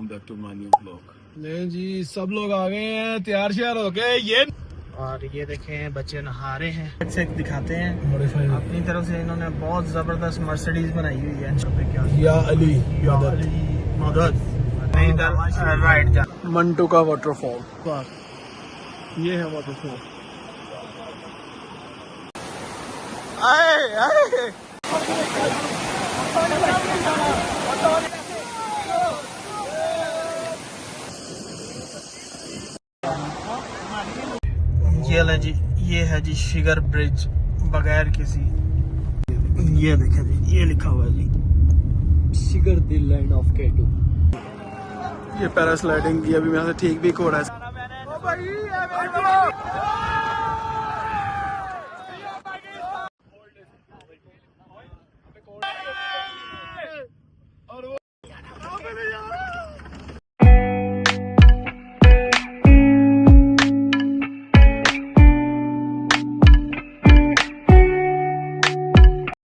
welcome back to my new vlog. नहीं जी, सब लोग आ गए हैं, तैयार श्यार हो गए ये। और ये देखें बच्चे नहा रहे हैं, से दिखाते हैं अपनी तरफ से। इन्होंने बहुत जबरदस्त मर्सिडीज बनाई हुई है। या अली मदद राइट जा मंटू का वाटरफॉल, ये है वाटरफॉल। आए आए ये ले जी, ये है जी शिगर ब्रिज बगैर किसी, ये देखें जी, ये लिखा हुआ है जी शिगर द लैंड ऑफ केटू। ये पैरास्लाइडिंग की अभी यहाँ से ठीक भी हो रहा है।